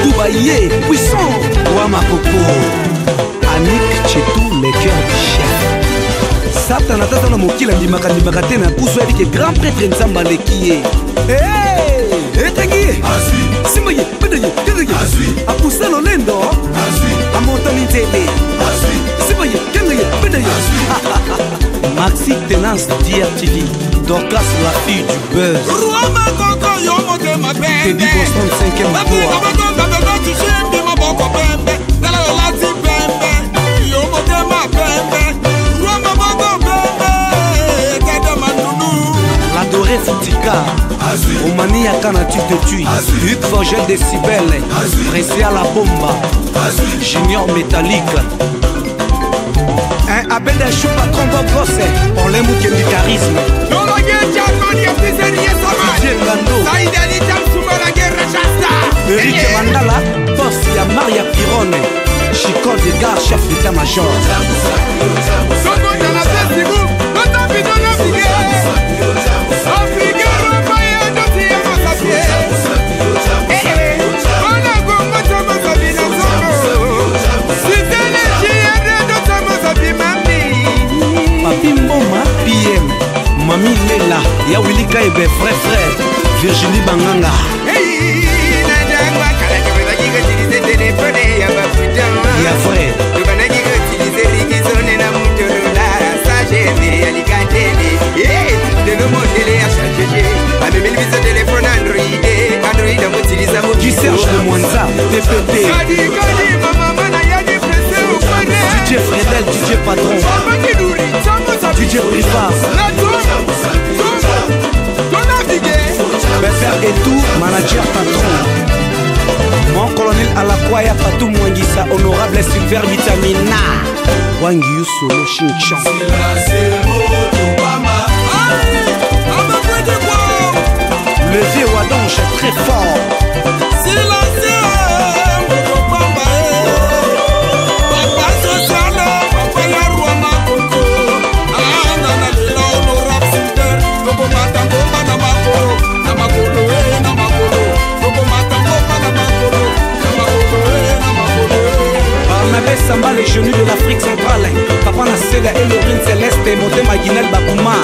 Dubaïe, puissant. Ouama Coco, Annick Chetou, les cœurs du chef. Satan atata na mokila ndimaka te na puso yabike grand prêtre nzamba lekiye. Hey, etangi. Simbaye, bedaye, kedaye. Apusa lolendo. Amonta mintele. Simbaye, kedaye, bedaye. Maxi Tenance DRTV, Dorcas la fille du buzz. Teddy Boston 5e fois. L'adoré Foutika, Omani Yakana tu te tues. Hugues Vogel Décibel, Pressé à la bomba, Junior Métallique. Un Abel Chou patron Bob Gosse, on l'aime ou qu'il y a du charisme. Eric Mandala, boss ya Maria Pirone, Chico de Gare, chef d'état-major. Papi Mboma, PM, Mami Lela, ya Willy Kaebe, frère, Virginie Banganga. Ya vrai. Qui Serge de Mwanza, TPT. DJ Fredel, DJ Patron, DJ Privat, Befer et tout, manager patron. Mon colonel Alakwaya Patou Mwangisa, honorable Silver Vitamina. Wangi Yusolo Chinchan. Le vieux Wadange est très fort. Samba les genoux de l'Afrique centrale. Papa Nasega et Laurine Céleste, Moté Maguinel Bakouma.